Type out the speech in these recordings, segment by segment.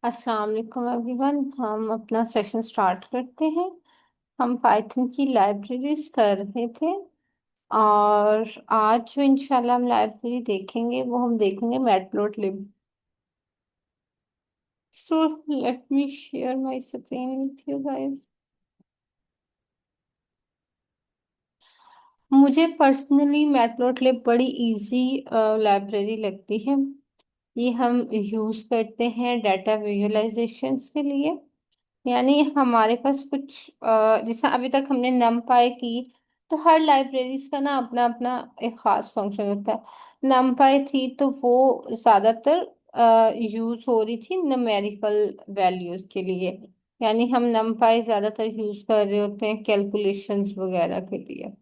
अस्सलाम वालेकुम एवरीवन। हम अपना सेशन स्टार्ट करते हैं। हम पाइथन की लाइब्रेरीज कर रहे थे और आज जो इंशाल्लाह हम लाइब्रेरी देखेंगे वो हम देखेंगे matplotlib. So let me share my screen with you guys. मुझे पर्सनली मैटप्लोटलिब बड़ी इजी लाइब्रेरी लगती है। ये हम यूज करते हैं डाटा विजुअलाइजेशंस के लिए। यानी हमारे पास कुछ जैसा अभी तक हमने नमपाई की, तो हर लाइब्रेरीज का ना अपना अपना एक खास फंक्शन होता है। नमपाई थी तो वो ज्यादातर यूज हो रही थी न्यूमेरिकल वैल्यूज के लिए। यानी हम नमपाई ज्यादातर यूज कर रहे होते हैं कैलकुलेशंस वगैरह के लिए।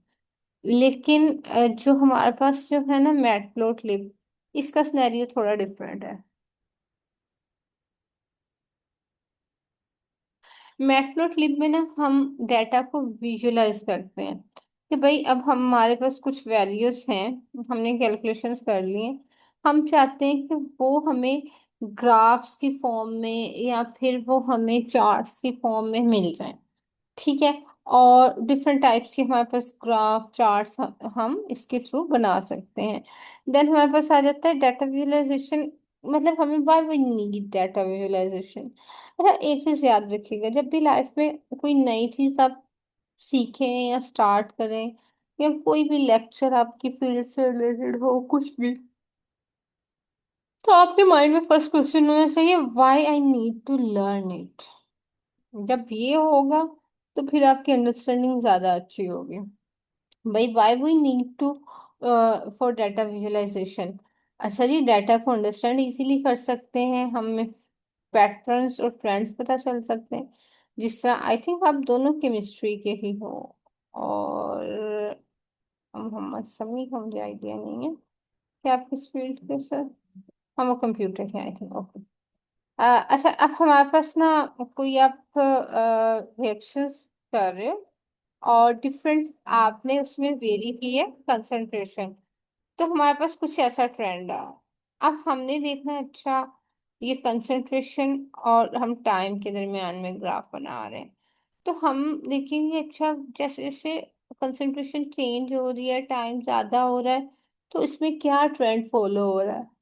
लेकिन जो हमारे पास जो है ना मैटप्लोटलिब, इसका सिनेरियो थोड़ा डिफरेंट है। मैटप्लोट्लिब में ना हम डाटा को विजुअलाइज करते हैं कि भाई अब हमारे पास कुछ वैल्यूज हैं, हमने कैलकुलेशंस कर ली हैं। हम चाहते हैं कि वो हमें ग्राफ्स की फॉर्म में या फिर वो हमें चार्ट्स की फॉर्म में मिल जाए। ठीक है। और डिफरेंट टाइप्स के हमारे पास ग्राफ चार्ट्स हम इसके थ्रू बना सकते हैं। देन हमारे पास आ जाता है डाटा विजुअलाइजेशन। मतलब हमें why we need data visualization. अच्छा, एक चीज याद रखिएगा, जब भी लाइफ में कोई नई चीज आप सीखें या स्टार्ट करें या कोई भी लेक्चर आपकी फील्ड से रिलेटेड हो कुछ भी, तो आपके माइंड में फर्स्ट क्वेश्चन होना चाहिए why I need to learn it. जब ये होगा तो फिर आपकी अंडरस्टैंडिंग ज्यादा अच्छी होगी। भाई why we need to for data visualization. अच्छा जी, डाटा को अंडरस्टैंड इजीली कर सकते हैं, हमें पैटर्न्स और ट्रेंड्स पता चल सकते हैं। जिस तरह आई थिंक आप दोनों केमिस्ट्री के ही हो, और मोहम्मद समी का मुझे आइडिया नहीं है कि आप किस फील्ड के सर। हम वो कंप्यूटर के आई थिंक। ओके। अच्छा, अब हमारे पास ना कोई आप रिएक्शंस कर रहे हो और डिफरेंट आपने उसमें वेरी की है कंसंट्रेशन, तो हमारे पास कुछ ऐसा ट्रेंड है। अब हमने देखना है, अच्छा ये कंसंट्रेशन और हम टाइम के दरमियान में ग्राफ बना रहे हैं, तो हम देखेंगे अच्छा जैसे जैसे कंसंट्रेशन चेंज हो रही है, टाइम ज्यादा हो रहा है, तो इसमें क्या ट्रेंड फॉलो हो रहा है।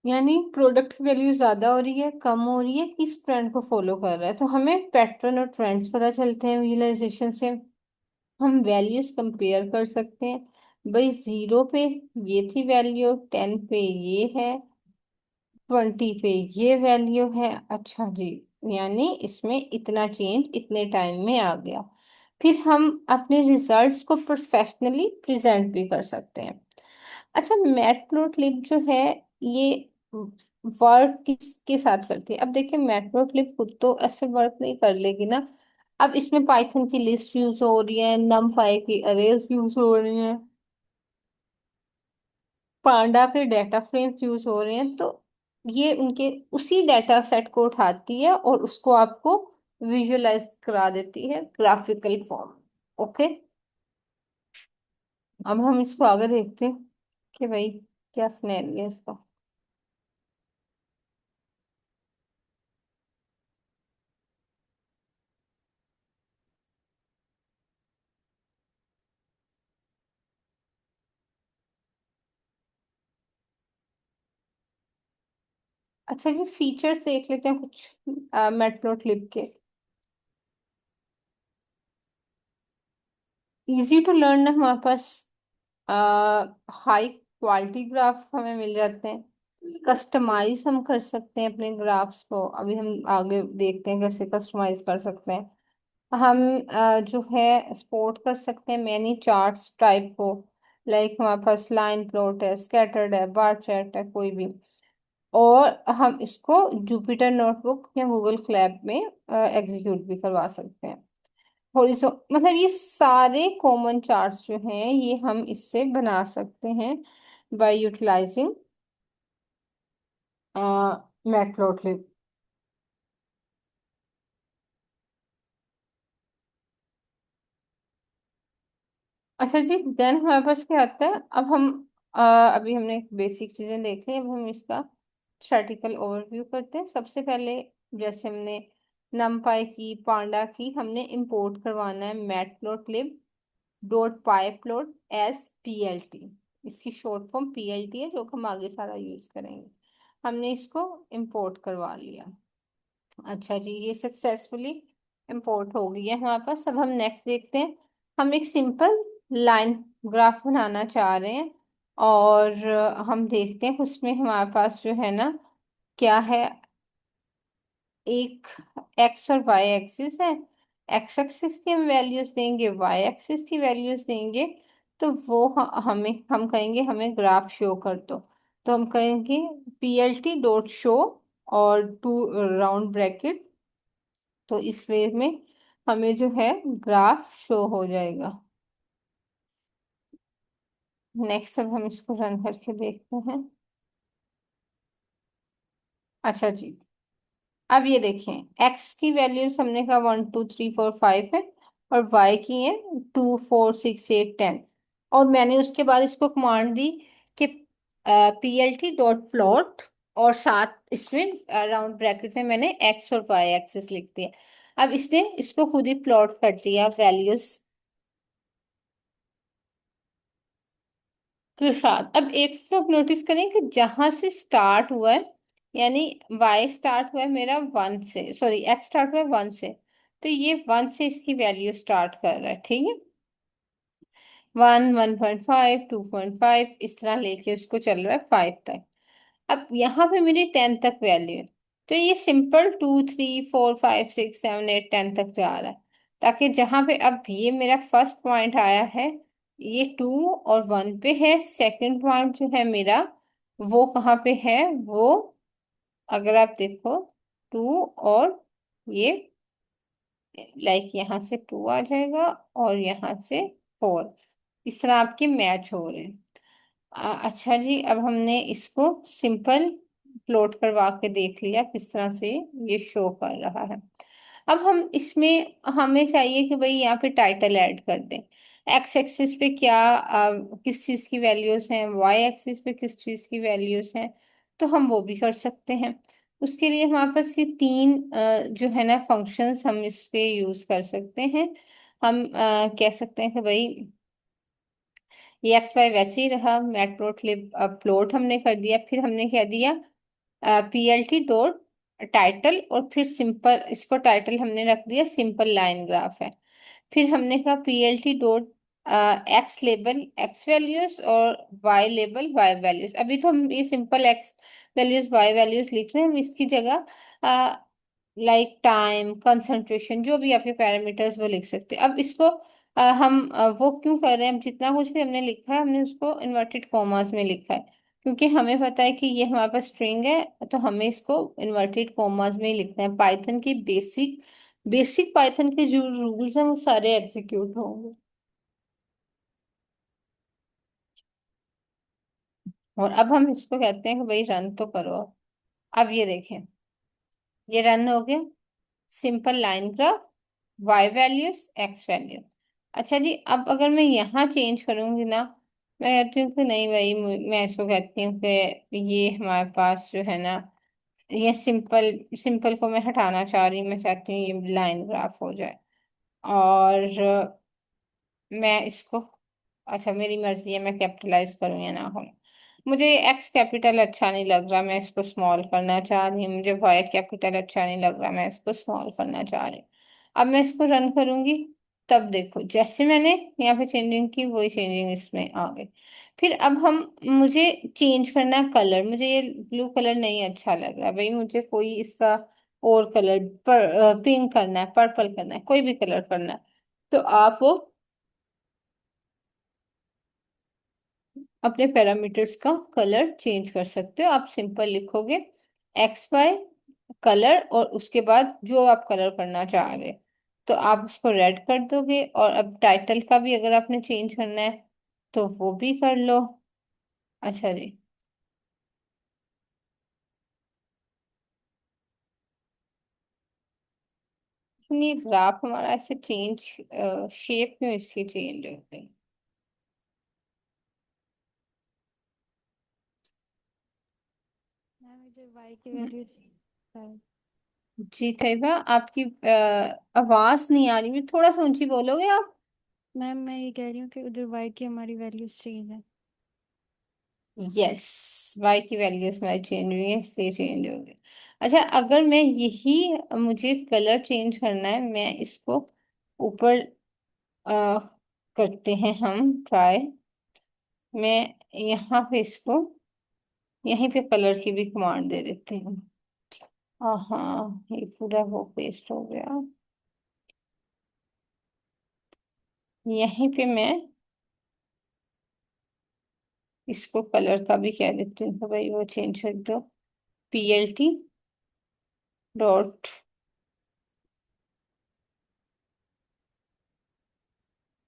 यानी प्रोडक्ट वैल्यू ज्यादा हो रही है कम हो रही है, किस ट्रेंड को फॉलो कर रहा है। तो हमें पैटर्न और ट्रेंड्स पता चलते हैं विजुअलाइजेशन से। हम वैल्यूज कंपेयर कर सकते हैं। भाई 0 पे ये थी वैल्यू, 10 पे ये है, 20 पे ये वैल्यू है। अच्छा जी, यानी इसमें इतना चेंज इतने टाइम में आ गया। फिर हम अपने रिजल्ट्स को प्रोफेशनली प्रेजेंट भी कर सकते हैं। अच्छा, मैटप्लोट्लिब जो है ये वर्क किसके साथ करती है। अब देखिए मैटप्लोट्लिब खुद तो ऐसे वर्क नहीं कर लेगी ना। अब इसमें पाइथन की लिस्ट यूज हो रही है, नमपाई की अरेज यूज हो रही है, पांडा के डाटा फ्रेम्स यूज हो रहे हैं, तो ये उनके उसी डाटा सेट को उठाती है और उसको आपको विजुअलाइज करा देती है ग्राफिकल फॉर्म। ओके। अब हम इसको आगे देखते हैं कि भाई क्या सिनेरियो है इसका। अच्छा जी, फीचर्स देख लेते हैं कुछ मैटप्लोट्लिब के। इजी टू लर्न है हमारे पास। हाई क्वालिटी ग्राफ हमें मिल जाते हैं। कस्टमाइज हम कर सकते हैं अपने ग्राफ्स को, अभी हम आगे देखते हैं कैसे कस्टमाइज कर सकते हैं। हम जो है सपोर्ट कर सकते हैं मैनी चार्ट्स टाइप को। लाइक हमारे पास लाइन प्लॉट है, स्कैटर्ड है, बार चार्ट है, कोई भी। और हम इसको जुपिटर नोटबुक या गूगल क्लैप में एग्जीक्यूट भी करवा सकते हैं। हॉरिजो मतलब ये सारे कॉमन चार्ट्स जो हैं ये हम इससे बना सकते हैं बाय यूटिलाइजिंग मैटप्लोट्लिब। अच्छा जी, देन हमारे पास क्या आता है। अब हम अभी हमने बेसिक चीजें देख ली, अब हम इसका स्टैटिकल ओवरव्यू करते हैं। सबसे पहले जैसे हमने numpy की, पांडा की, हमने इंपोर्ट करवाना है मैटप्लोट्लिब डॉट पाई प्लॉट एज पीएलटी। इसकी शॉर्ट फॉर्म पीएलटी है, जो कि हम आगे सारा यूज करेंगे। हमने इसको इंपोर्ट करवा लिया। अच्छा जी, ये सक्सेसफुली इंपोर्ट हो गई है हमारे पास। अब हम नेक्स्ट देखते हैं। हम एक सिंपल लाइन ग्राफ बनाना चाह रहे हैं, और हम देखते हैं उसमें हमारे पास जो है ना, क्या है, एक एक्स और वाई एक्सिस है। एक्स एक्सिस की हम वैल्यूज देंगे, वाई एक्सिस की वैल्यूज देंगे। तो वो हमें, हम कहेंगे हमें ग्राफ शो कर दो। तो हम कहेंगे P L T dot show और टू राउंड ब्रैकेट। तो इस वे में हमें जो है ग्राफ शो हो जाएगा। नेक्स्ट अब हम इसको रन करके देखते हैं। अच्छा जी, अब ये देखें, एक्स की वैल्यूज हमने कहा 1 2 3 4 5 है, और वाई की है 2 4 6 8 10। और मैंने उसके बाद इसको कमांड दी कि P L T dot plot, और साथ इसमें राउंड ब्रैकेट में मैंने एक्स और वाई एक्सिस लिख दिया। अब इसने इसको खुद ही प्लॉट कर दिया वैल्यूज के साथ। अब एक चीज आप नोटिस करें कि जहां से स्टार्ट हुआ है, यानी y स्टार्ट हुआ है मेरा 1 से, सॉरी x स्टार्ट हुआ है 1 से, तो ये 1 से इसकी वैल्यू स्टार्ट कर रहा है, ठीक है। 1 1.5 2.5 इस तरह लेके उसको चल रहा है 5 तक। अब यहाँ पे मेरी 10 तक वैल्यू है, तो ये सिंपल 2 3 4 5 6 7 8 10 तक जा रहा है, ताकि जहाँ पे अब ये मेरा फर्स्ट पॉइंट आया है, ये 2 और 1 पे है। सेकंड पॉइंट जो है मेरा, वो कहाँ पे है, वो अगर आप देखो 2 और ये, लाइक यहाँ से 2 आ जाएगा और यहाँ से 4, इस तरह आपके मैच हो रहे हैं। अच्छा जी, अब हमने इसको सिंपल प्लॉट करवा के देख लिया किस तरह से ये शो कर रहा है। अब हम इसमें, हमें चाहिए कि भाई यहाँ पे टाइटल ऐड कर दें। एक्स एक्सिस पे क्या किस चीज़ की वैल्यूज हैं, वाई एक्सिस पे किस चीज़ की वैल्यूज हैं, तो हम वो भी कर सकते हैं। उसके लिए हमारे पास ये तीन जो है ना फंक्शंस, हम इसके यूज कर सकते हैं। हम कह सकते हैं कि भाई ये एक्स वाई वैसे ही रहा, मैट प्लॉट लिब प्लॉट हमने कर दिया। फिर हमने क्या दिया, P L T dot title, और फिर सिंपल, इसको टाइटल हमने रख दिया सिंपल लाइन ग्राफ है। फिर हमने कहा P L T dot X label X values, और वाई लेबल वाई वैल्यूज। अभी तो हम ये simple X values Y values लिख रहे हैं, हम इसकी जगह लाइक टाइम, कंसंट्रेशन, जो भी आपके पैरामीटर्स वो लिख सकते हैं। अब इसको हम वो क्यों कर रहे हैं, हम जितना कुछ भी हमने लिखा है हमने उसको इन्वर्टेड कॉमास में लिखा है, क्योंकि हमें पता है कि ये हमारे पास स्ट्रिंग है, तो हमें इसको इन्वर्टेड कॉमास में ही लिखना है। पाइथन की बेसिक बेसिक पाइथन के जो रूल्स हैं वो सारे एग्जीक्यूट होंगे। और अब हम इसको कहते हैं कि भाई रन तो करो। अब ये देखें, ये रन हो गया। Simple line graph, Y values X value. अच्छा जी, अब अगर मैं यहाँ चेंज करूंगी ना, मैं कहती हूँ कि नहीं भाई, मैं इसको कहती हूँ कि ये हमारे पास जो है ना, ये सिंपल सिंपल को मैं हटाना चाह रही हूँ, मैं चाहती हूँ ये लाइन ग्राफ हो जाए। और मैं इसको, अच्छा मेरी मर्जी है, मैं कैपिटलाइज करूँ या ना करूँ। मुझे एक्स कैपिटल अच्छा नहीं लग रहा, मैं इसको स्मॉल करना चाह रही हूँ। मुझे वाई कैपिटल अच्छा नहीं लग रहा, मैं इसको स्मॉल करना चाह रही हूँ। अब मैं इसको रन करूंगी, तब देखो जैसे मैंने यहाँ पे चेंजिंग की वही चेंजिंग इसमें आ गई। फिर अब हम, मुझे चेंज करना है कलर। मुझे ये ब्लू कलर नहीं अच्छा लग रहा भाई, मुझे कोई इसका और कलर, पिंक करना है, पर्पल करना है, कोई भी कलर करना है। तो आप वो अपने पैरामीटर्स का कलर चेंज कर सकते हो। आप सिंपल लिखोगे एक्स वाई कलर, और उसके बाद जो आप कलर करना चाह रहे, तो आप उसको रेड कर दोगे। और अब टाइटल का भी अगर आपने चेंज करना है तो वो भी कर लो। अच्छा जी, ये ग्राफ हमारा ऐसे चेंज, शेप क्यों इसकी चेंज होती है। मैम इधर वाई की वैल्यू है। जी तैयबा, आपकी आवाज नहीं आ रही है, थोड़ा सा ऊंची बोलोगे आप? मैम मैं ये कह रही हूँ कि उधर वाई की हमारी वैल्यूज चेंज है। यस, वाई की वैल्यूज हमारी चेंज हुई है, इसलिए चेंज हो गई। अच्छा, अगर मैं यही, मुझे कलर चेंज करना है, मैं इसको ऊपर अ, करते हैं हम ट्राई। मैं यहाँ पे इसको, यहीं पे कलर की भी कमांड दे देती हूँ। हाँ, ये पूरा वो पेस्ट हो गया। यहीं पे मैं इसको कलर का भी कह देती हूँ, तो भाई वो चेंज कर दो। PLT dot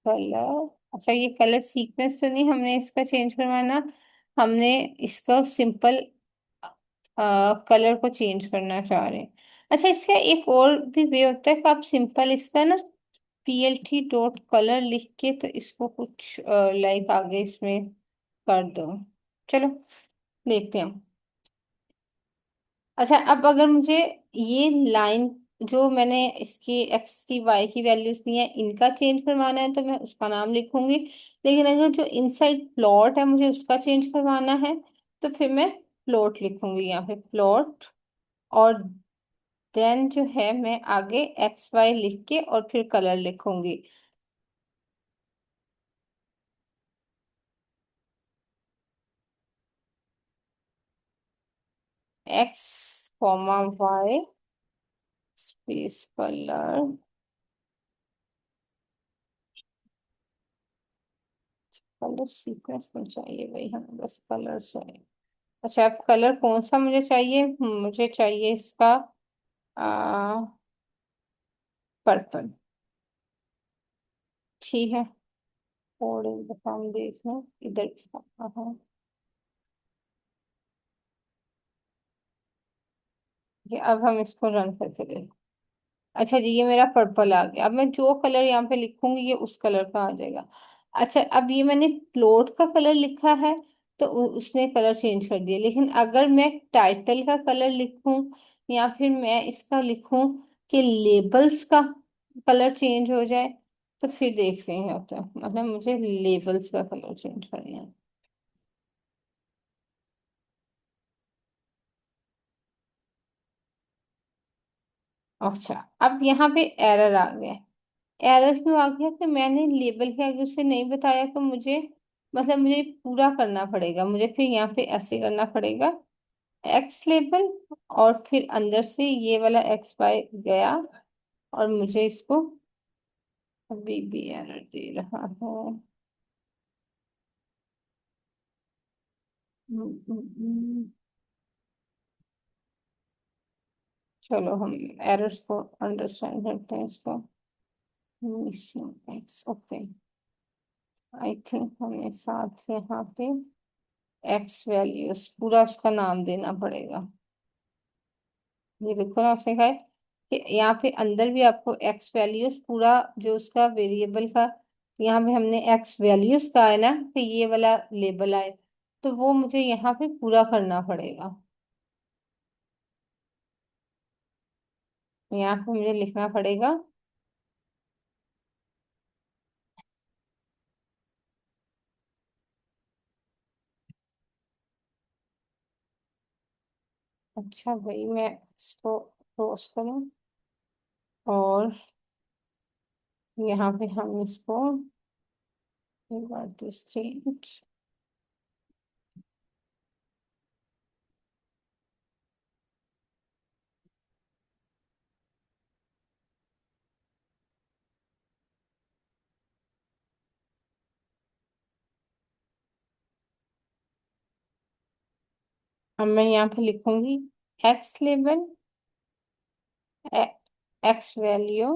colour. अच्छा, ये कलर सीक्वेंस तो नहीं हमने इसका चेंज करवाना, हमने इसका सिंपल कलर को चेंज करना चाह रहे हैं। अच्छा, इसका एक और भी वे होता है कि आप सिंपल इसका ना PLT डॉट कलर लिख के तो इसको कुछ लाइक आगे इसमें कर दो। चलो देखते हैं। अच्छा, अब अगर मुझे ये लाइन, जो मैंने इसकी एक्स की वाई की वैल्यूज दी है, इनका चेंज करवाना है तो मैं उसका नाम लिखूंगी। लेकिन अगर जो इनसाइड प्लॉट है मुझे उसका चेंज करवाना है, तो फिर मैं प्लॉट लिखूंगी यहाँ पे, प्लॉट। और देन जो है मैं आगे XY लिख के और फिर कलर लिखूंगी। X, Y space colour. Colour sequence नहीं चाहिए भाई, हमें बस कलर चाहिए। अच्छा, अब कलर कौन सा मुझे चाहिए? मुझे चाहिए इसका पर्पल। ठीक है, और एक दफा हम देख लें इधर इसका। हाँ, ये अब हम इसको रन करके देखें। अच्छा जी, ये मेरा पर्पल आ गया। अब मैं जो कलर यहाँ पे लिखूंगी ये उस कलर का आ जाएगा। अच्छा, अब ये मैंने प्लॉट का कलर लिखा है तो उसने कलर चेंज कर दिया। लेकिन अगर मैं टाइटल का कलर लिखूं, या फिर मैं इसका लिखूं कि लेबल्स का कलर चेंज हो जाए, तो फिर देख रहे हैं होता है, मतलब मुझे लेबल्स का कलर चेंज करना है। अच्छा, अब यहाँ पे एरर आ गया। एरर क्यों आ गया? कि मैंने लेबल के आगे उसे नहीं बताया, तो मुझे, मतलब मुझे पूरा करना पड़ेगा। मुझे फिर यहाँ पे ऐसे करना पड़ेगा, एक्स लेबल, और फिर अंदर से ये वाला XY गया, और मुझे इसको अभी भी एरर दे रहा है। चलो हम एरर्स को अंडरस्टैंड करते हैं इसको। Missing x, okay. I think हमें साथ यहाँ पे एक्स वैल्यूज पूरा उसका नाम देना पड़ेगा। ये देखो ना, उसने कहा है कि यहाँ पे अंदर भी आपको एक्स वैल्यूज पूरा, जो उसका वेरिएबल का, यहाँ पे हमने एक्स वैल्यूज का है ना, कि ये वाला लेबल आए, तो वो मुझे यहाँ पे पूरा करना पड़ेगा। यहाँ पे मुझे लिखना पड़ेगा। अच्छा भाई, मैं इसको क्लोज करूँ, और यहाँ पे हम इसको चेंज। अब मैं यहाँ पे लिखूंगी X label, X value,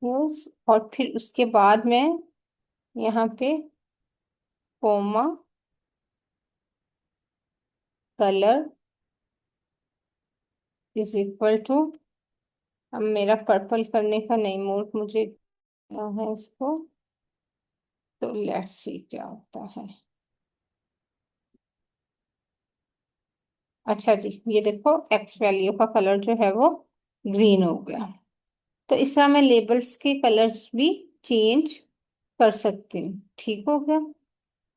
use, और फिर उसके बाद मैं यहाँ पे comma colour is equal to, अब मेरा पर्पल करने का नहीं मोड मुझे करना है इसको, तो लेट्स सी क्या होता है। अच्छा जी, ये देखो एक्स वैल्यू का कलर जो है वो ग्रीन हो गया। तो इस तरह मैं लेबल्स के कलर्स भी चेंज कर सकती हूँ। ठीक हो गया।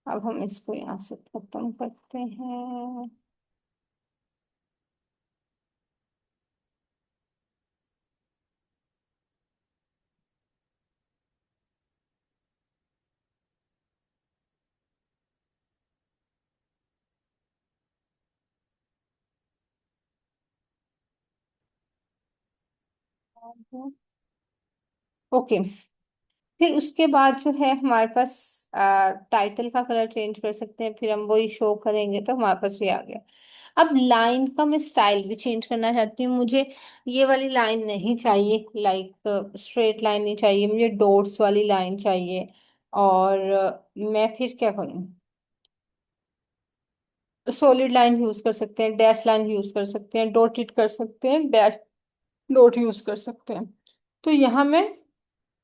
अब हम इसको यहाँ से खत्म करते हैं। ओके। फिर उसके बाद जो है हमारे पास टाइटल का कलर चेंज कर सकते हैं, फिर हम वही शो करेंगे तो हमारे पास ये आ गया। अब लाइन का मैं स्टाइल भी चेंज करना चाहती हूँ। मुझे ये वाली लाइन नहीं चाहिए, लाइक स्ट्रेट लाइन नहीं चाहिए, मुझे डॉट्स वाली लाइन चाहिए। और मैं फिर क्या करूँ? सॉलिड लाइन यूज कर सकते हैं, डैश लाइन यूज कर सकते हैं, डॉट इट कर सकते हैं, डैश डॉट यूज कर सकते हैं। तो यहाँ मैं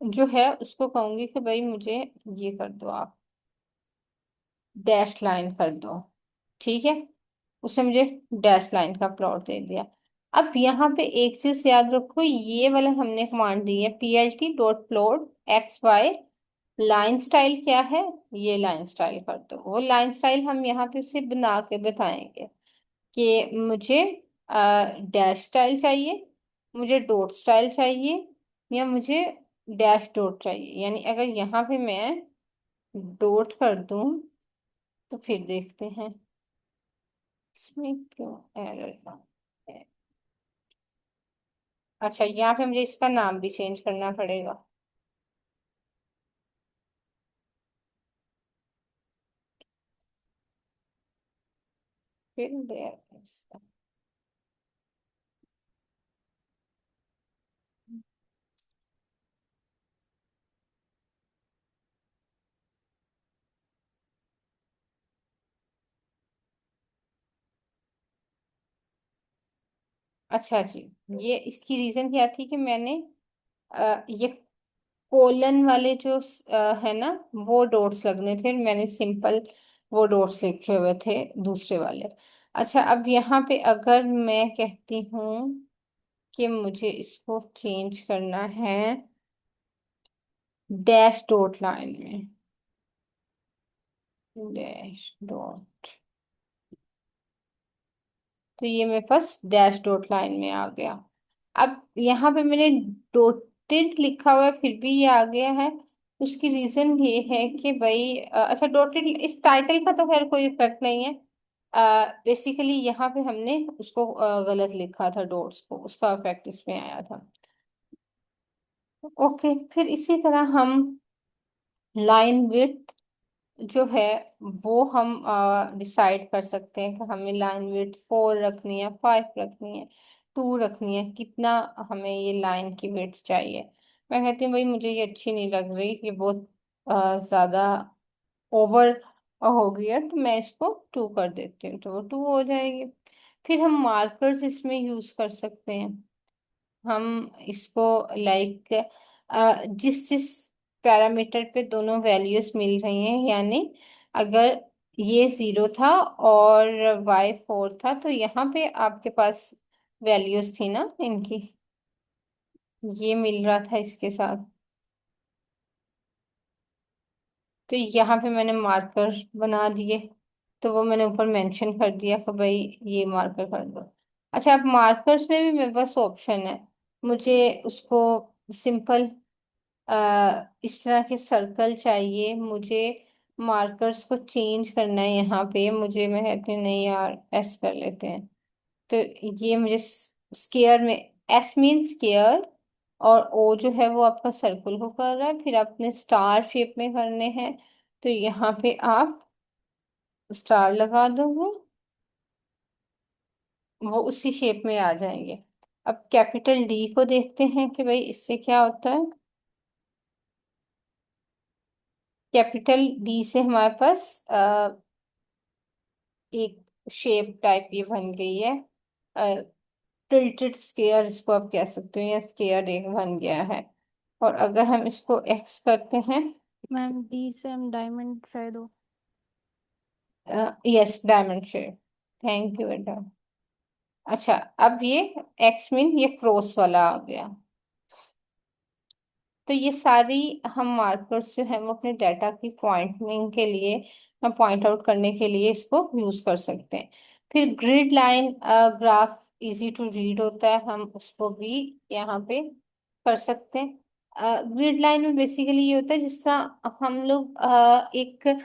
जो है उसको कहूंगी कि भाई मुझे ये कर दो आप, डैश लाइन कर दो। ठीक है, उसने मुझे डैश लाइन का प्लॉट दे दिया। अब यहाँ पे एक चीज याद रखो, ये वाला हमने कमांड दी है PLT dot plot XY। Line style क्या है? ये लाइन स्टाइल कर दो। वो लाइन स्टाइल हम यहाँ पे उसे बना के बताएंगे कि मुझे डैश स्टाइल चाहिए, मुझे डॉट स्टाइल चाहिए, या मुझे डैश डॉट चाहिए। यानी अगर यहाँ पे मैं डॉट कर दूं तो फिर देखते हैं इसमें क्यों एरर है। अच्छा, यहाँ पे मुझे इसका नाम भी चेंज करना पड़ेगा। फिर there is- अच्छा जी, ये इसकी रीजन क्या थी कि मैंने ये कोलन वाले जो है ना, वो डॉट्स लगने थे, मैंने सिंपल वो डॉट्स लिखे हुए थे दूसरे वाले। अच्छा, अब यहाँ पे अगर मैं कहती हूँ कि मुझे इसको चेंज करना है डैश डॉट लाइन में, डैश डॉट, तो ये मेरे पास डैश डॉट लाइन में आ गया। अब यहाँ पे मैंने डॉटेड लिखा हुआ है फिर भी ये आ गया है। उसकी रीजन ये है कि भाई अच्छा, डॉटेड इस टाइटल का तो खैर कोई इफेक्ट नहीं है। बेसिकली यहाँ पे हमने उसको गलत लिखा था, डॉट्स को, उसका इफेक्ट इसमें आया था। ओके, फिर इसी तरह हम लाइन विड्थ जो है वो हम डिसाइड कर सकते हैं कि हमें लाइन विड्थ 4 रखनी है, 5 रखनी है, 2 रखनी है, कितना हमें ये लाइन की विड्थ चाहिए। मैं कहती हूँ भाई मुझे ये अच्छी नहीं लग रही, ये बहुत ज्यादा ओवर हो गई है, तो मैं इसको 2 कर देती हूँ, तो वो 2 हो जाएगी। फिर हम मार्कर्स इसमें यूज कर सकते हैं। हम इसको लाइक जिस जिस पैरामीटर पे दोनों वैल्यूज मिल रही हैं, यानी अगर ये 0 था और Y 4 था, तो यहाँ पे आपके पास वैल्यूज थी ना इनकी, ये मिल रहा था इसके साथ। तो यहाँ पे मैंने मार्कर बना दिए, तो वो मैंने ऊपर मेंशन कर दिया कि भाई ये मार्कर कर दो। अच्छा, अब मार्कर्स में भी मेरे पास ऑप्शन है। मुझे उसको सिंपल इस तरह के सर्कल चाहिए, मुझे मार्कर्स को चेंज करना है यहाँ पे, मुझे, मैं कहती हूँ नहीं यार, एस कर लेते हैं। तो ये मुझे स्केयर में, एस मीन स्केयर, और ओ जो है वो आपका सर्कल को कर रहा है, फिर आपने स्टार शेप में करने हैं, तो यहाँ पे आप स्टार लगा दोगे, वो उसी शेप में आ जाएंगे। अब कैपिटल डी को देखते हैं कि भाई इससे क्या होता है। कैपिटल डी से हमारे पास एक शेप टाइप ये बन गई है, टिल्टेड स्केयर इसको आप कह सकते हो, या स्केयर एक बन गया है। और अगर हम इसको एक्स करते हैं मैम डी से हम डायमंड शायद हो। Yes, diamond shape. Thank you बेटा। अच्छा, अब ये एक्स मीन ये क्रॉस वाला आ गया। तो ये सारी हम मार्कर्स जो है वो अपने डाटा की पॉइंटिंग के लिए, पॉइंट आउट करने के लिए इसको यूज कर सकते हैं। फिर grid line graph easy to read होता है, हम उसको भी यहाँ पे कर सकते हैं। ग्रिड लाइन में बेसिकली ये होता है जिस तरह हम लोग एक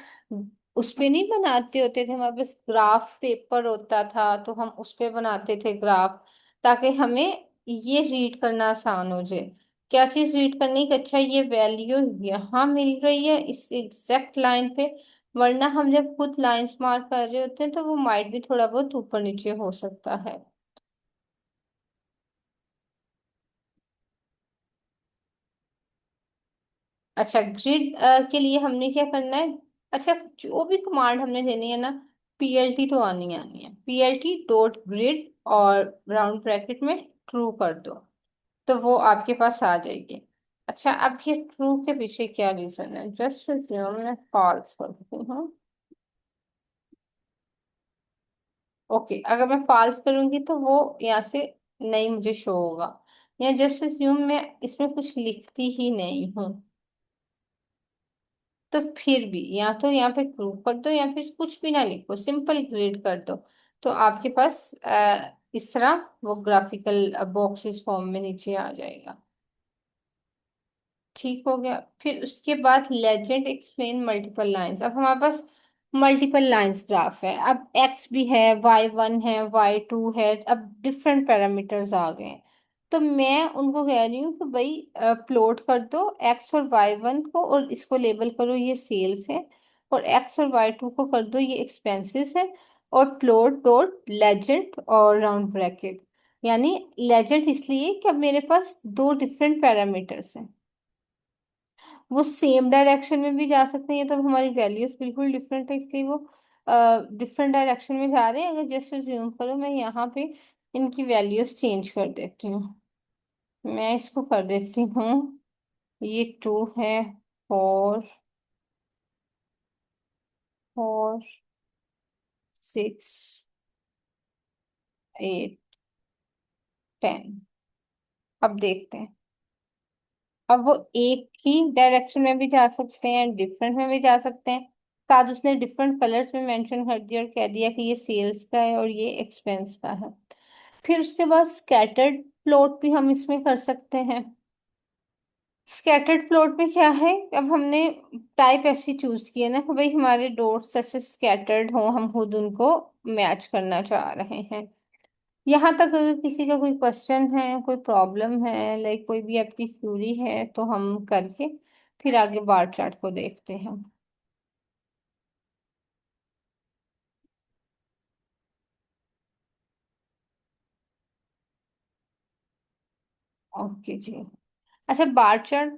उस पे नहीं बनाते होते थे, हमारे पास ग्राफ पेपर होता था तो हम उस पे बनाते थे ग्राफ, ताकि हमें ये रीड करना आसान हो जाए। क्या चीज रीड करने की, अच्छा ये वैल्यू यहाँ मिल रही है इस एग्जैक्ट लाइन पे, वरना हम जब खुद लाइंस मार्क कर रहे होते हैं तो वो माइट भी थोड़ा बहुत ऊपर नीचे हो सकता है। अच्छा, ग्रिड के लिए हमने क्या करना है। अच्छा, जो भी कमांड हमने देनी है ना, पीएलटी तो आनी आनी है, पीएलटी डॉट ग्रिड और राउंड ब्रैकेट में ट्रू कर दो, तो वो आपके पास आ जाएगी। अच्छा, अब ये ट्रू के पीछे क्या रीजन है, जस्ट मैं फॉल्स कर देती हूँ। ओके, अगर मैं फॉल्स करूंगी तो वो यहाँ से नहीं मुझे शो होगा। या जस्ट अस्यूम मैं इसमें कुछ लिखती ही नहीं हूँ, तो फिर भी या तो यहाँ पे ट्रू कर दो या फिर कुछ भी ना लिखो, सिंपल ग्रेड कर दो, तो आपके पास इस तरह वो ग्राफिकल बॉक्सेस फॉर्म में नीचे आ जाएगा। ठीक हो गया। फिर उसके बाद लेजेंड एक्सप्लेन मल्टीपल लाइंस, अब हमारे पास मल्टीपल लाइंस ग्राफ है, अब एक्स भी है, वाई 1 है, वाई 2 है, अब डिफरेंट पैरामीटर्स आ गए हैं। तो मैं उनको कह रही हूँ कि भाई प्लॉट कर दो एक्स और वाई 1 को, और इसको लेबल करो ये सेल्स है, और एक्स और वाई 2 को कर दो ये एक्सपेंसेस है, और प्लॉट डॉट लेजेंड और राउंड ब्रैकेट। यानी लेजेंड इसलिए कि अब मेरे पास दो डिफरेंट पैरामीटर्स हैं, वो सेम डायरेक्शन में भी जा सकते हैं, तो हमारी वैल्यूज बिल्कुल डिफरेंट है इसलिए वो डिफरेंट डायरेक्शन में जा रहे हैं। अगर जैसे ज्यूम करो मैं यहाँ पे इनकी वैल्यूज चेंज कर देती हूँ, मैं इसको कर देती हूँ, ये 2 है, 4 4 6 8 10। अब देखते हैं, अब वो एक ही डायरेक्शन में भी जा सकते हैं, डिफरेंट में भी जा सकते हैं। साथ उसने डिफरेंट कलर्स में मेंशन कर दिया और कह दिया कि ये सेल्स का है और ये एक्सपेंस का है। फिर उसके बाद स्कैटर्ड प्लॉट भी हम इसमें कर सकते हैं। स्कैटर्ड प्लॉट में क्या है, अब हमने टाइप ऐसी चूज की है ना कि भाई हमारे डॉट्स ऐसे स्कैटर्ड हो, हम खुद उनको मैच करना चाह रहे हैं। यहाँ तक अगर किसी का कोई क्वेश्चन है, कोई प्रॉब्लम है, लाइक कोई भी आपकी क्यूरी है, तो हम करके फिर आगे बार चार्ट को देखते हैं। ओके जी। अच्छा, बार चार्ट,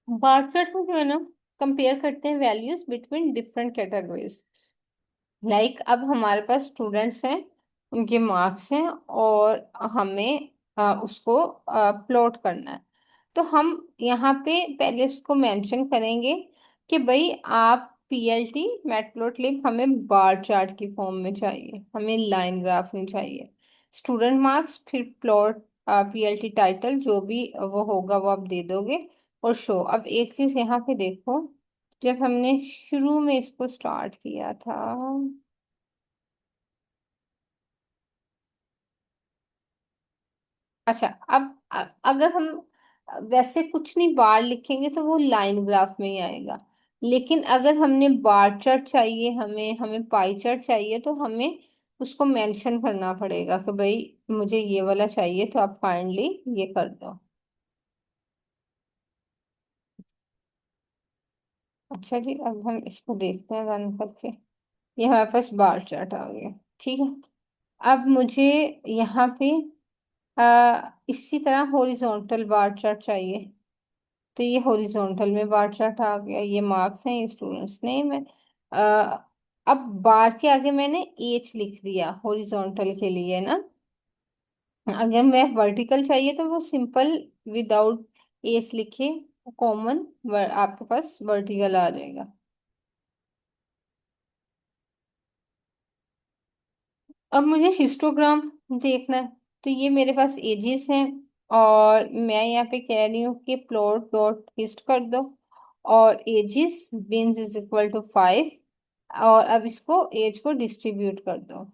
बार चार्ट में जो है ना, कंपेयर करते हैं values between different categories. Like अब हमारे पास स्टूडेंट्स हैं, उनके मार्क्स हैं, और हमें उसको प्लॉट करना है। तो हम यहाँ पे पहले उसको मेंशन करेंगे कि भाई आप पीएलटी मैटप्लोटलिब हमें बार चार्ट की फॉर्म में चाहिए, हमें लाइन ग्राफ नहीं चाहिए। स्टूडेंट मार्क्स, फिर प्लॉट, पीएलटी टाइटल जो भी वो होगा वो आप दे दोगे, और शो। अब एक चीज यहाँ पे देखो, जब हमने शुरू में इसको स्टार्ट किया था, अच्छा अब अगर हम वैसे कुछ नहीं बार लिखेंगे तो वो लाइन ग्राफ में ही आएगा, लेकिन अगर हमने बार चार्ट चाहिए, हमें हमें पाई चार्ट चाहिए, तो हमें उसको मेंशन करना पड़ेगा कि भाई मुझे ये वाला चाहिए, तो आप काइंडली ये कर दो। अच्छा जी, अब हम इसको देखते हैं रन करके, ये हमारे पास बार चार्ट आ गया। ठीक है, अब मुझे यहाँ पे इसी तरह हॉरिजॉन्टल बार चार्ट चाहिए, तो ये हॉरिजॉन्टल में बार चार्ट आ गया, ये मार्क्स हैं, ये स्टूडेंट्स नेम है। अ, अब बार के आगे मैंने एज लिख दिया हॉरिजॉन्टल के लिए ना, अगर मैं वर्टिकल चाहिए तो वो सिंपल विदाउट एस लिखे कॉमन आपके पास वर्टिकल आ जाएगा। अब मुझे हिस्टोग्राम देखना है, तो ये मेरे पास एजेस हैं, और मैं यहाँ पे कह रही हूँ कि प्लॉट डॉट हिस्ट कर दो, और axes bins is equal to 5, और अब इसको एज को डिस्ट्रीब्यूट कर दो।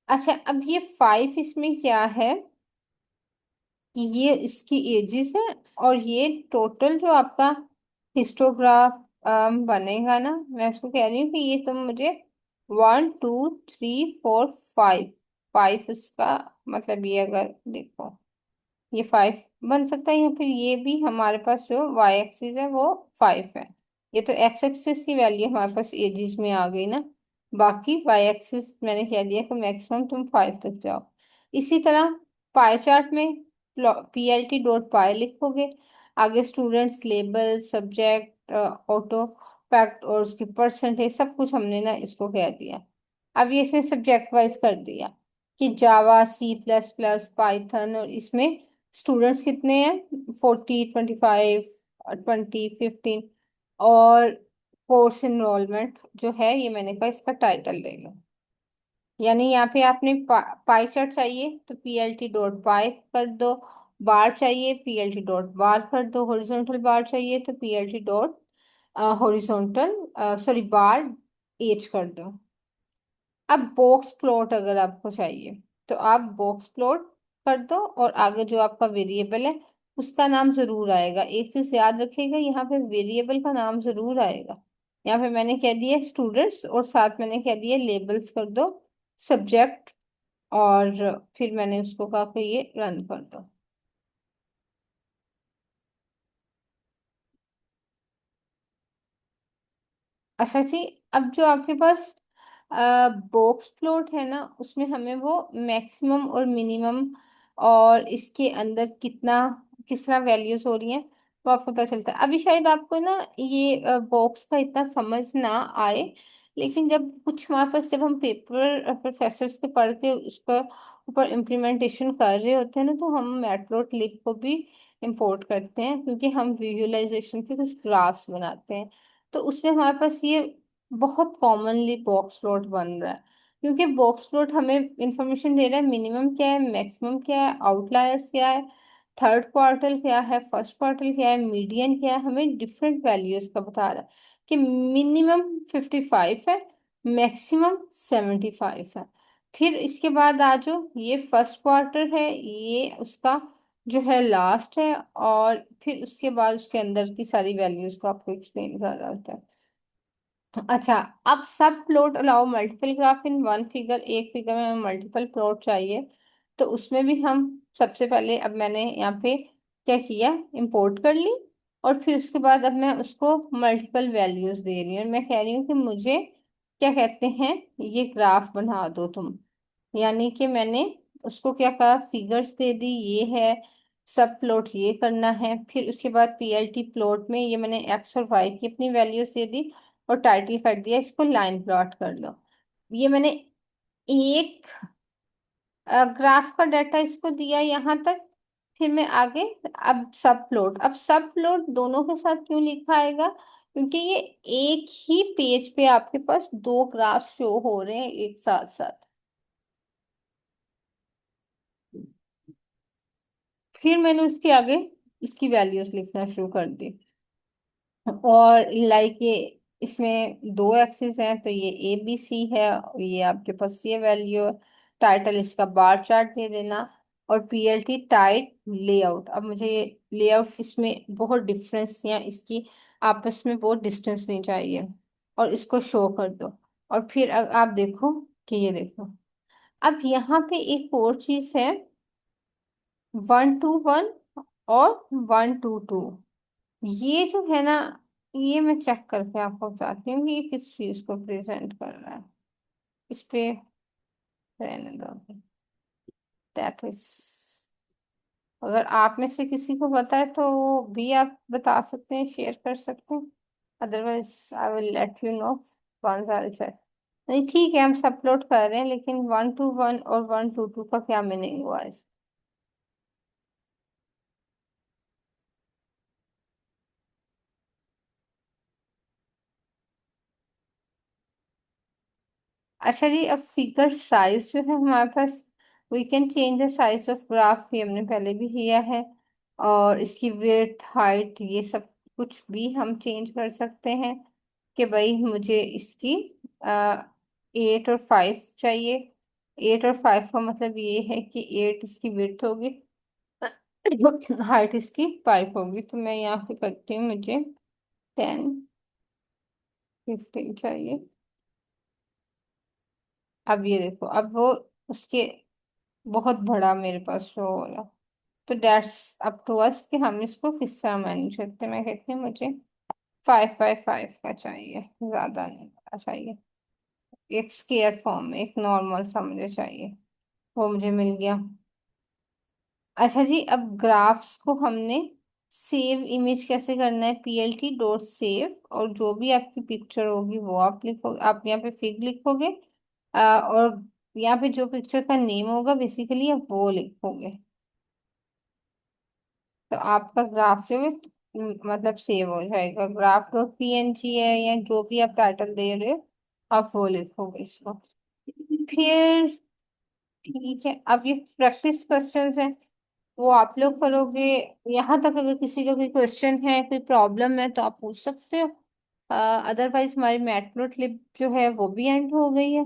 अच्छा, अब ये 5 इसमें क्या है कि ये इसकी एजेस है, और ये टोटल जो आपका हिस्टोग्राफ बनेगा ना, मैं उसको कह रही हूँ कि ये तुम मुझे 1 2 3 4 5, 5 उसका मतलब ये अगर देखो, ये 5 बन सकता है, या फिर ये भी हमारे पास जो वाई एक्सिस है वो 5 है। ये तो एक्स एक्सिस की वैल्यू हमारे पास एजिस में आ गई ना, बाकी वाई एक्सिस मैंने कह दिया कि मैक्सिमम तुम 5 तक जाओ। इसी तरह पाई चार्ट में पी एल टी डॉट पाई लिखोगे, आगे students label subject auto fact और उसकी परसेंटेज सब कुछ हमने ना इसको कह दिया। अब ये इसने सब्जेक्ट वाइज कर दिया कि जावा C++ पाइथन, और इसमें स्टूडेंट्स कितने हैं, 40 25 20 15, और कोर्स इनरोलमेंट जो है ये मैंने कहा इसका टाइटल दे लो। यानी यहाँ पे आपने पाई चार्ट चाहिए तो P L T dot pie कर दो, बार चाहिए P L T dot bar कर दो, हॉरिजॉन्टल बार चाहिए तो P L T dot horizontal sorry bar H कर दो। अब बॉक्स प्लॉट अगर आपको चाहिए तो आप बॉक्स प्लॉट कर दो, और आगे जो आपका वेरिएबल है उसका नाम जरूर आएगा। एक चीज याद रखिएगा, यहाँ पे वेरिएबल का नाम जरूर आएगा। यहाँ पे मैंने कह दिया स्टूडेंट्स, और साथ मैंने कह दिया लेबल्स कर दो सब्जेक्ट, और फिर मैंने उसको कहा कि ये रन कर दो। अच्छा जी, अब जो आपके पास बॉक्स प्लॉट है ना, उसमें हमें वो मैक्सिमम और मिनिमम और इसके अंदर कितना किस तरह वैल्यूज हो रही हैं वो आपको पता चलता है। अभी शायद आपको ना ये बॉक्स का इतना समझ ना आए, लेकिन जब कुछ हमारे पास जब हम पेपर प्रोफेसर से पढ़ के उसका ऊपर इम्प्लीमेंटेशन कर रहे होते हैं ना, तो हम मैटप्लॉटलिब को भी इंपोर्ट करते हैं, क्योंकि हम विजुअलाइजेशन के कुछ ग्राफ्स बनाते हैं। तो उसमें हमारे पास ये बहुत कॉमनली बॉक्स प्लॉट बन रहा है, क्योंकि बॉक्स प्लॉट हमें इंफॉर्मेशन दे रहा है मिनिमम क्या है, मैक्सिमम क्या है, आउटलायर्स क्या है, थर्ड क्वार्टर क्या है, फर्स्ट क्वार्टर क्या है, मीडियन क्या है, हमें डिफरेंट वैल्यूज का बता रहा है कि मिनिमम 55 है, मैक्सिमम 75 है। फिर इसके बाद आ जाओ, ये फर्स्ट क्वार्टर है, ये उसका जो है लास्ट है, और फिर उसके बाद उसके अंदर की सारी वैल्यूज को आपको एक्सप्लेन कर रहा होता है। अच्छा, अब सब plot allow multiple graph in one figure, एक फिगर में मल्टीपल प्लॉट चाहिए, तो उसमें भी हम सबसे पहले, अब मैंने यहाँ पे क्या किया, इंपोर्ट कर ली, और फिर उसके बाद अब मैं उसको मल्टीपल वैल्यूज दे रही हूँ, और मैं कह रही हूँ कि मुझे क्या कहते हैं, ये ग्राफ बना दो तुम। यानी कि मैंने उसको क्या कहा, फिगर्स दे दी, ये है सब प्लॉट ये करना है, फिर उसके बाद पीएलटी प्लॉट में ये मैंने एक्स और वाई की अपनी वैल्यूज दे दी, और टाइटल कर दिया इसको लाइन प्लॉट कर लो। ये मैंने एक ग्राफ का डाटा इसको दिया यहाँ तक, फिर मैं आगे, अब सब प्लॉट दोनों के साथ क्यों लिखा आएगा, क्योंकि ये एक ही पेज पे आपके पास दो ग्राफ शो हो रहे हैं एक साथ साथ। फिर मैंने उसके आगे इसकी वैल्यूज लिखना शुरू कर दी, और लाइक ये इसमें दो एक्सिस हैं, तो ये ABC है, और ये आपके पास ये वैल्यू है। टाइटल इसका बार चार्ट दे देना, और PLT टाइट लेआउट। अब मुझे ये लेआउट इसमें बहुत डिफरेंस या इसकी आपस में बहुत डिस्टेंस नहीं चाहिए, और इसको शो कर दो। और फिर आप देखो कि ये देखो, अब यहाँ पे एक और चीज है, 1 2 1 और 1 2 2, ये जो है ना, ये मैं चेक करके आपको बताती हूँ कि ये किस चीज को प्रेजेंट कर रहा है। इस पे रहने दो, दैट इज, अगर आप में से किसी को पता है तो भी आप बता सकते हैं, शेयर कर सकते हैं, otherwise I will let you know once I check. नहीं ठीक है, हम सब प्लॉट कर रहे हैं, लेकिन 1 to 1 और 1 to 2 का क्या मीनिंग हुआ इस? अच्छा जी, अब फिगर साइज जो है हमारे पास, we can change the size of graph, ये हमने पहले भी किया है। और इसकी विड्थ, हाइट, ये सब कुछ भी हम चेंज कर सकते हैं। कि भाई मुझे इसकी 8 और 5 चाहिए। 8 और 5 का मतलब ये है कि 8 इसकी विड्थ होगी, हाइट इसकी 5 होगी। तो मैं यहाँ पे करती हूँ, मुझे 10, 15 चाहिए। अब ये देखो, अब वो उसके बहुत बड़ा मेरे पास शो हो रहा। तो डेट्स अप टू अस कि हम इसको किस तरह मैनेज करते हैं। मैं कहती हूँ मुझे 5 बाय 5 का चाहिए, ज्यादा नहीं बड़ा चाहिए। एक स्केयर फॉर्म में, एक नॉर्मल सा मुझे चाहिए। वो मुझे मिल गया। अच्छा जी, अब ग्राफ्स को हमने सेव इमेज कैसे करना है? plt.save, और जो भी आपकी पिक्चर होगी वो आप लिखो, आप यहाँ पे फिग लिखोगे। और यहाँ पे जो पिक्चर का नेम होगा बेसिकली आप वो लिखोगे। तो आपका ग्राफ जो है मतलब सेव हो जाएगा। ग्राफ.png है, या जो भी आप टाइटल दे रहे हो आप वो लिखोगे इसको। फिर ठीक है, अब ये प्रैक्टिस क्वेश्चंस हैं, वो आप लोग करोगे। यहाँ तक अगर किसी का कोई क्वेश्चन है, कोई प्रॉब्लम है, तो आप पूछ सकते हो। अदरवाइज हमारी मैटप्लोट्लिब जो है वो भी एंड हो गई है।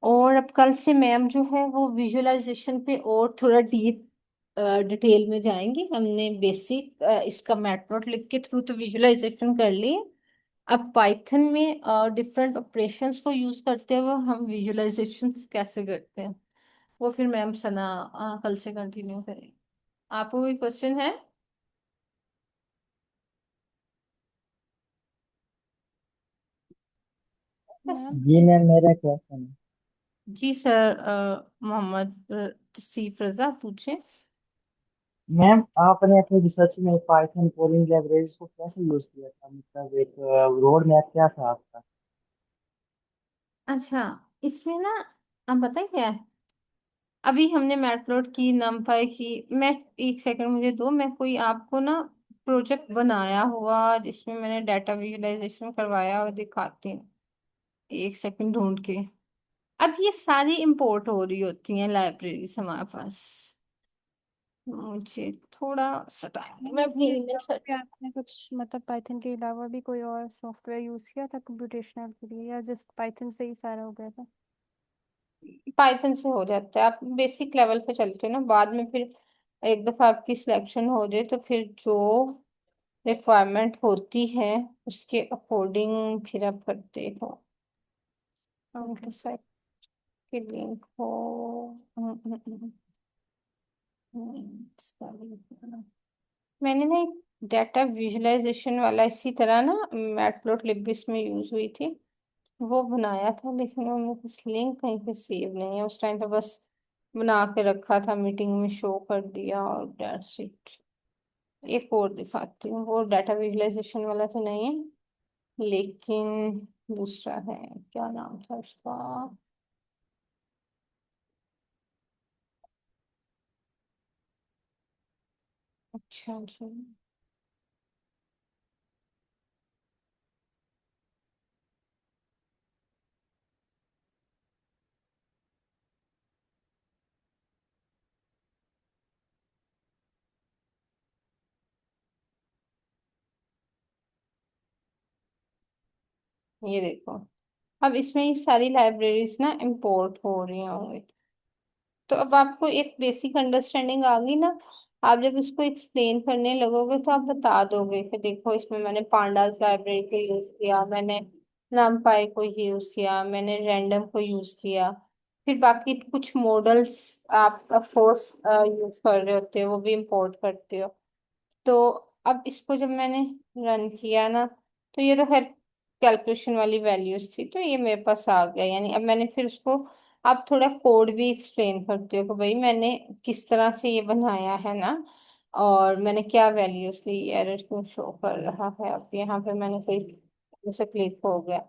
और अब कल से मैम जो है वो विजुअलाइजेशन पे और थोड़ा डीप डिटेल में जाएंगे। हमने बेसिक इसका मैटप्लोट्लिब के थ्रू तो विजुअलाइजेशन कर ली है। अब पाइथन में डिफरेंट ऑपरेशंस को यूज करते हुए हम विजुअलाइजेशन कैसे करते हैं, वो फिर मैम सना कल से कंटिन्यू करेंगे। आपको कोई क्वेश्चन है? बस। मैम जी मैम, मेरा क्वेश्चन है। जी सर, मोहम्मद तौसीफ रजा पूछे। मैम, आपने अपने रिसर्च में पाइथन कोडिंग लाइब्रेरीज को कैसे यूज किया था? मतलब एक रोड मैप क्या था आपका? अच्छा, इसमें ना, अब बताए क्या है। अभी हमने मैटप्लॉट की, नमपाई की, मैं एक सेकंड मुझे दो, मैं कोई आपको ना प्रोजेक्ट बनाया हुआ जिसमें मैंने डाटा विजुअलाइजेशन करवाया और दिखाती हूँ। एक सेकंड ढूंढ के। अब ये सारी इंपोर्ट हो रही होती हैं लाइब्रेरी हमारे पास। मुझे थोड़ा सा टाइम, मैम मैं अपनी इसके ईमेल अलावा से। भी आपने कुछ मतलब पाइथन के अलावा भी कोई और सॉफ्टवेयर यूज किया था कंप्यूटेशनल के लिए, या जस्ट पाइथन से ही सारा हो गया था? पाइथन से हो जाता है, आप बेसिक लेवल पे चलते हो ना, बाद में फिर एक दफा आपकी सिलेक्शन हो जाए तो फिर जो रिक्वायरमेंट होती है उसके अकॉर्डिंग फिर आप करते हो। ओके। साइट के लिंक हो। इसका link बनाना। मैंने ना एक डाटा विजुअलाइजेशन वाला इसी तरह ना मैटप्लॉटलिब भी इसमें यूज हुई थी, वो बनाया था, लेकिन वो मेरे पास लिंक कहीं पे सेव नहीं है। उस टाइम पे बस बना के रखा था, मीटिंग में शो कर दिया और दैट्स इट। एक और दिखाती हूँ, वो डाटा विजुअलाइजेशन वाला तो नहीं है, लेकिन दूसरा है। क्या नाम था उसका? अच्छा अच्छा, ये देखो। अब इसमें ये सारी लाइब्रेरीज ना इंपोर्ट हो रही होंगी। तो अब आपको एक बेसिक अंडरस्टैंडिंग आ गई ना। आप जब इसको एक्सप्लेन करने लगोगे तो आप बता दोगे कि देखो इसमें मैंने पांडास लाइब्रेरी को यूज किया, मैंने numpy को यूज किया, मैंने रैंडम को यूज किया। फिर बाकी कुछ मॉडल्स आप ऑफ कोर्स यूज कर रहे होते हो, वो भी इंपोर्ट करते हो। तो अब इसको जब मैंने रन किया ना, तो ये तो खैर कैलकुलेशन वाली वैल्यूज थी, तो ये मेरे पास आ गया। यानी अब मैंने फिर उसको, आप थोड़ा कोड भी एक्सप्लेन करते हो कि भाई मैंने किस तरह से ये बनाया है ना, और मैंने क्या वैल्यूज ली, एरर क्यों शो कर रहा है। अब यहाँ पे मैंने कोई, जैसे क्लिक हो गया,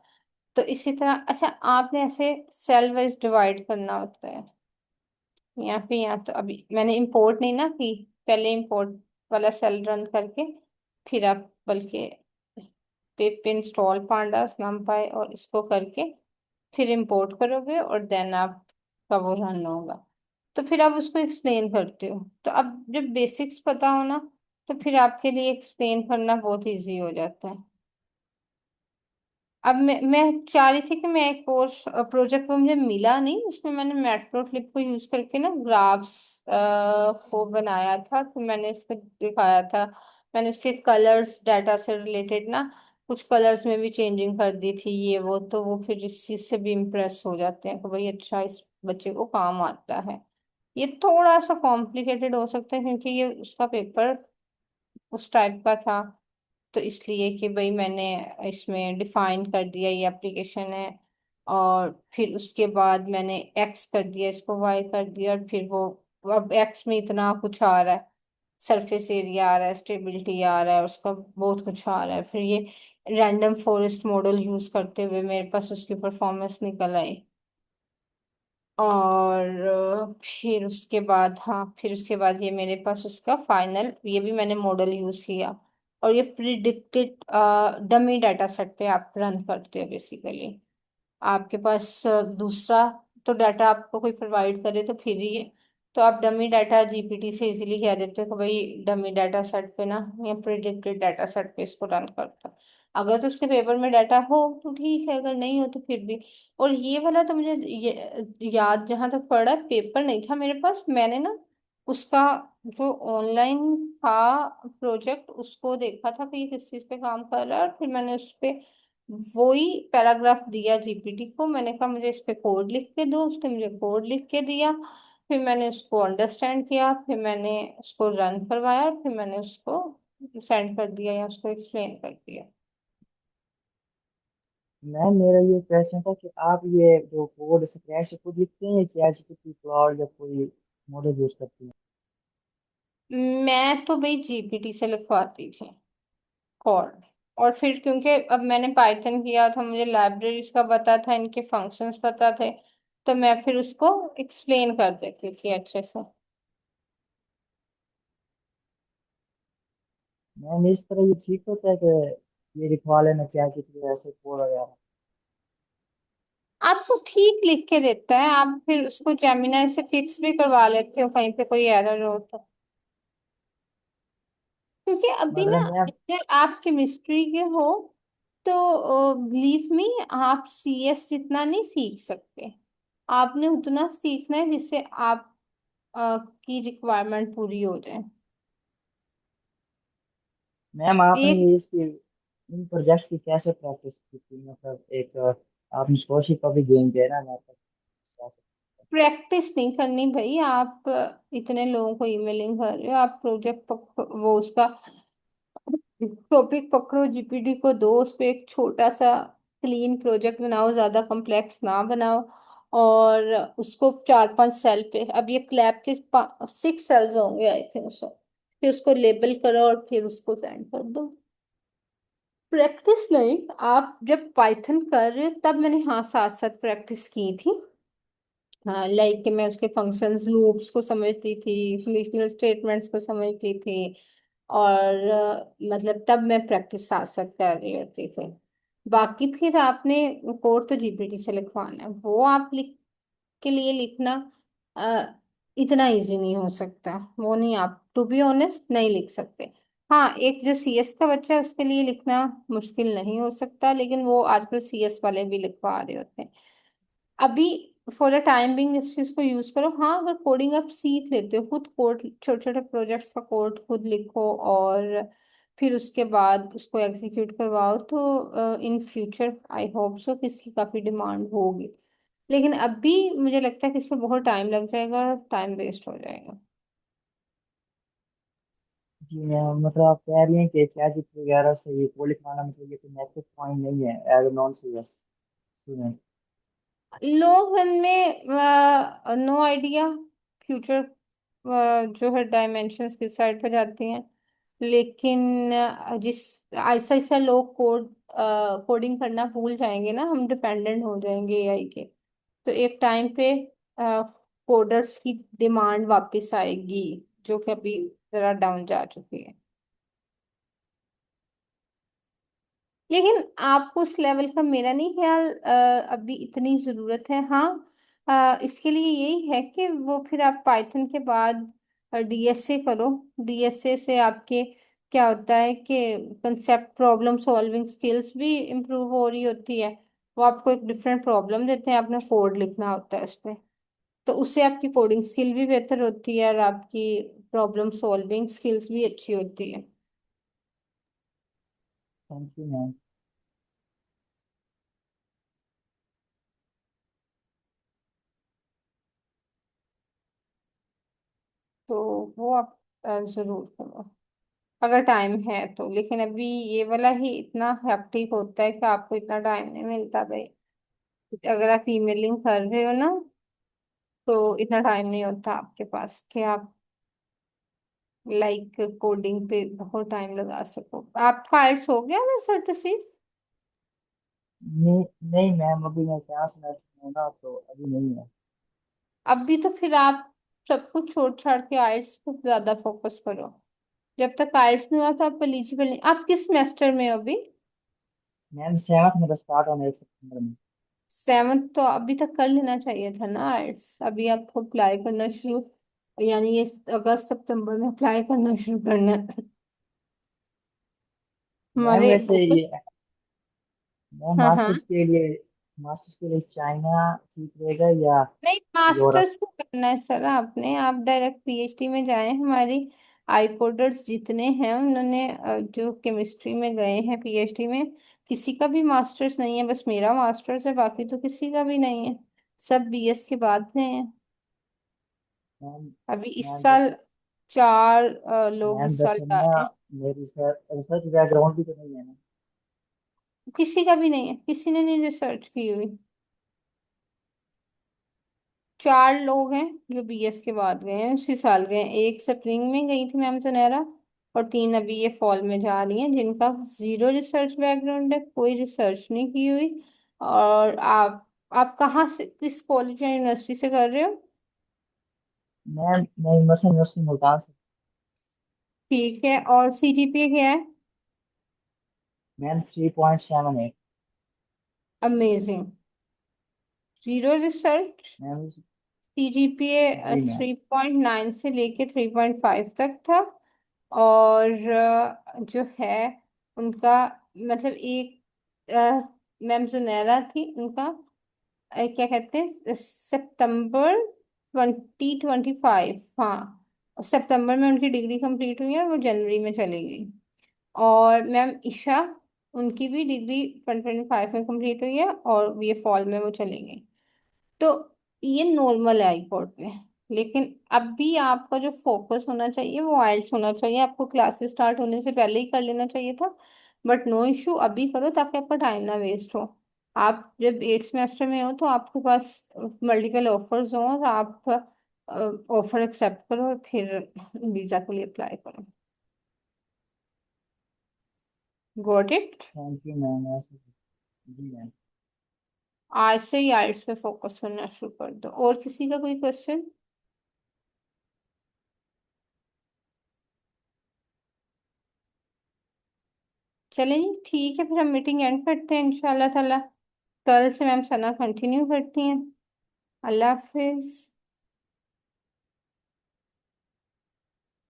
तो इसी तरह अच्छा आपने ऐसे सेल वाइज डिवाइड करना होता है। यहाँ पे यहाँ तो अभी मैंने इंपोर्ट नहीं ना की, पहले इंपोर्ट वाला सेल रन करके फिर आप बल्कि पिप इंस्टॉल पांडास numpy और इसको करके फिर इंपोर्ट करोगे और देन आपका वो रन होगा। तो फिर आप उसको एक्सप्लेन करते हो, तो अब जब बेसिक्स पता हो ना तो फिर आपके लिए एक्सप्लेन करना बहुत इजी हो जाता है। अब मैं चाह रही थी कि मैं एक कोर्स प्रोजेक्ट वो मुझे मिला नहीं, उसमें मैंने मैटप्लोट्लिब को यूज करके ना ग्राफ्स को बनाया था, तो मैंने उसको दिखाया था। मैंने उसके कलर्स डाटा से रिलेटेड ना कुछ कलर्स में भी चेंजिंग कर दी थी ये वो, तो वो फिर इस चीज से भी इम्प्रेस हो जाते हैं कि भाई अच्छा इस बच्चे को काम आता है। ये थोड़ा सा कॉम्प्लिकेटेड हो सकता है क्योंकि ये उसका पेपर उस टाइप का था, तो इसलिए कि भाई मैंने इसमें डिफाइन कर दिया ये एप्लीकेशन है, और फिर उसके बाद मैंने एक्स कर दिया इसको वाई कर दिया, और फिर वो अब एक्स में इतना कुछ आ रहा है, सरफेस एरिया आ रहा है, स्टेबिलिटी आ रहा है, उसका बहुत कुछ आ रहा है। फिर ये रैंडम फॉरेस्ट मॉडल यूज करते हुए मेरे पास उसकी परफॉर्मेंस निकल आई। और फिर उसके बाद हाँ फिर उसके बाद ये मेरे पास उसका फाइनल ये भी मैंने मॉडल यूज किया, और ये प्रिडिक्टेड डमी डाटा सेट पे आप रन करते हो बेसिकली। आपके पास दूसरा तो डाटा आपको कोई प्रोवाइड करे तो फिर ही है, तो आप डमी डाटा जीपीटी से इजीली कह देते हो कि भाई डमी डाटा सेट पे ना या प्रिडिक्टेड डाटा सेट पे इसको रन करता। अगर तो उसके पेपर में डाटा हो तो ठीक है, अगर नहीं हो तो फिर भी। और ये वाला तो मुझे याद जहां तक पड़ा है, पेपर नहीं था मेरे पास, मैंने ना उसका जो ऑनलाइन था प्रोजेक्ट उसको देखा था कि ये किस चीज पे काम कर रहा है, और फिर मैंने उस पे वही पैराग्राफ दिया जीपीटी को, मैंने कहा मुझे इस पे कोड लिख के दो, उसने मुझे कोड लिख के दिया। फिर मैंने उसको अंडरस्टैंड किया, फिर मैंने उसको रन करवाया, और फिर मैंने उसको सेंड कर दिया या उसको एक्सप्लेन कर दिया। मैम मेरा ये क्वेश्चन था कि आप ये जो कोड स्क्रैच से खुद लिखते हैं या चैट जीपीटी क्लाउड या कोई मॉडल यूज करते हैं? मैं तो भाई जीपीटी से लिखवाती थी कोड, और फिर क्योंकि अब मैंने पाइथन किया था, मुझे लाइब्रेरीज का पता था, इनके फंक्शंस पता थे, तो मैं फिर उसको एक्सप्लेन कर देती थी अच्छे से। मैम इस तरह ये ठीक होता है कि ये लिखवा लेना चैट जीपीटी ऐसे कोड वगैरह? आपको ठीक लिख के देता है, आप फिर उसको जेमिनाई से फिक्स भी करवा लेते हो कहीं पे कोई एरर हो तो। क्योंकि अभी ना मतलब मैम अगर आप केमिस्ट्री के हो तो बिलीव मी आप सीएस जितना नहीं सीख सकते, आपने उतना सीखना है जिससे आप की रिक्वायरमेंट पूरी हो जाए। मैम आपने एक ये इसकी इन प्रोजेक्ट की कैसे प्रैक्टिस की थी? मतलब एक आपने स्कॉलरशिप का भी गेम किया है ना मैथ का? प्रैक्टिस नहीं करनी भाई, आप इतने लोगों को ईमेलिंग कर रहे हो, आप प्रोजेक्ट वो उसका टॉपिक पकड़ो, जीपीटी को दो, उस पे एक छोटा सा क्लीन प्रोजेक्ट बनाओ, ज्यादा कॉम्प्लेक्स ना बनाओ, और उसको 4-5 सेल पे, अब ये क्लैप के 6 सेल्स होंगे आई थिंक सो, फिर उसको लेबल करो और फिर उसको सेंड कर दो। प्रैक्टिस नहीं, आप जब पाइथन कर रहे हो तब मैंने हाँ साथ साथ प्रैक्टिस की थी। हाँ लाइक कि मैं उसके फंक्शंस लूप्स को समझती थी, कंडीशनल स्टेटमेंट्स को समझती थी, और मतलब तब मैं प्रैक्टिस साथ साथ कर रही होती थी। बाकी फिर आपने कोड तो जीपीटी से लिखवाना है, वो आप लिख के लिए लिखना अ, इतना इजी नहीं हो सकता, वो नहीं, आप टू बी ऑनेस्ट नहीं लिख सकते। हाँ एक जो सीएस का बच्चा है उसके लिए लिखना मुश्किल नहीं हो सकता, लेकिन वो आजकल सीएस वाले भी लिखवा रहे होते हैं। अभी फॉर अ टाइम बिंग इस चीज को यूज करो। हाँ अगर कोडिंग आप सीख लेते हो, खुद कोड छोटे छोटे प्रोजेक्ट्स का कोड खुद लिखो और फिर उसके बाद उसको एग्जीक्यूट करवाओ, तो in future I hope so कि इसकी काफी डिमांड होगी। लेकिन अभी मुझे लगता है कि इसमें बहुत टाइम लग जाएगा और टाइम वेस्ट हो जाएगा। जी मैम मतलब आप कह रही हैं कि चैट जीपीटी वगैरह से ये कोड लिखवाना मतलब ये कोई नेक्स्ट पॉइंट नहीं है as a non serious student? Long run में नो आइडिया, फ्यूचर जो है डायमेंशंस किस साइड पे जाती हैं, लेकिन जिस ऐसा ऐसा लोग कोडिंग करना भूल जाएंगे ना, हम डिपेंडेंट हो जाएंगे एआई के। तो एक टाइम पे कोडर्स की डिमांड वापस आएगी, जो कि अभी जरा डाउन जा चुकी है। लेकिन आपको उस लेवल का मेरा नहीं ख्याल अभी इतनी जरूरत है। हाँ, इसके लिए यही है कि वो फिर आप पाइथन के बाद डीएसए करो। डीएसए से आपके क्या होता है कि कंसेप्ट प्रॉब्लम सॉल्विंग स्किल्स भी इम्प्रूव हो रही होती है। वो आपको एक डिफरेंट प्रॉब्लम देते हैं, आपने कोड लिखना होता है उसमें। तो उससे आपकी कोडिंग स्किल भी बेहतर होती है और आपकी प्रॉब्लम सॉल्विंग स्किल्स भी अच्छी होती है। Thank you ma'am. तो वो आप जरूर करो अगर टाइम है तो। लेकिन अभी ये वाला ही इतना हेक्टिक होता है कि आपको इतना टाइम नहीं मिलता भाई। अगर आप ईमेलिंग कर रहे हो ना, तो इतना टाइम नहीं होता आपके पास कि आप लाइक कोडिंग पे बहुत टाइम लगा सको। आपका आइल्स हो गया मैं सर तसीफ? नहीं नहीं मैम, अभी मैं क्या समझ हूँ ना, तो अभी नहीं है। अभी तो फिर आप सब कुछ छोड़ छाड़ के आइल्स पे ज्यादा फोकस करो। जब तक आइल्स नहीं हुआ तो आप एलिजिबल नहीं। आप किस सेमेस्टर में हो अभी? मैम 7 मेरा स्टार्ट होना है सितंबर में। सेवन्थ तो अभी तक कर लेना चाहिए था ना आर्ट्स। अभी आपको अप्लाई करना शुरू, यानी ये अगस्त सितंबर में अप्लाई करना शुरू करना है। मैम हमारे वैसे बहुत। ये, मैम हाँ हाँ। मास्टर्स के लिए चाइना ठीक रहेगा या नहीं, यूरोप? मास्टर्स को करना है सर आपने। आप डायरेक्ट पीएचडी में जाएं। हमारी आई कोडर्स जितने हैं उन्होंने जो केमिस्ट्री में गए हैं पीएचडी में, किसी का भी मास्टर्स नहीं है। बस मेरा मास्टर्स है, बाकी तो किसी का भी नहीं है। सब बीएस के बाद गए हैं। मैम अभी इस मैम साल चार लोग मैम इस साल दरअसल जा ना, रहे हैं। मेरी सर रिसर्च बैकग्राउंड भी तो नहीं है ना। किसी का भी नहीं है, किसी ने नहीं रिसर्च की हुई। चार लोग हैं जो बीएस के बाद गए हैं, उसी साल गए हैं। एक स्प्रिंग में गई थी मैम सुनहरा, और तीन अभी ये फॉल में जा रही हैं, जिनका जीरो रिसर्च बैकग्राउंड है, कोई रिसर्च नहीं की हुई। और आप कहाँ से, किस कॉलेज या यूनिवर्सिटी से कर रहे हो? मैम मैं यूनिवर्सिटी मुल्तान से। ठीक है, और सीजीपीए क्या है? Ma'am 3.78। Amazing. Zero research. Ma'am CGPA ji ma'am. 3.9 से लेके 3.5 तक था। और जो है उनका मतलब एक मैम जुनैरा थी उनका क्या कहते हैं, सितंबर 2025, हाँ सितंबर में उनकी डिग्री कंप्लीट हुई है और वो जनवरी में चली गई। और मैम ईशा, उनकी भी डिग्री 2025 में कंप्लीट हुई है और ये फॉल में वो चली गई। तो ये नॉर्मल है हाईकोर्ट पे। लेकिन अभी आपका जो फोकस होना चाहिए वो आइल्स होना चाहिए। आपको क्लासेस स्टार्ट होने से पहले ही कर लेना चाहिए था। बट नो इशू, अभी करो ताकि आपका टाइम ना वेस्ट हो। आप जब 8th सेमेस्टर में हो तो आपके पास मल्टीपल ऑफर्स हो, और आप ऑफर एक्सेप्ट करो और फिर वीजा के लिए अप्लाई करो। Got it? Thank you ma'am ऐसे। जी मैम। आज से ही आइल्स पे फोकस करना शुरू कर दो। और किसी का कोई क्वेश्चन? चलें ठीक है, फिर हम मीटिंग एंड करते हैं इंशाल्लाह ताला। कल से मैम सना कंटिन्यू करती हैं। अल्लाह हाफिज।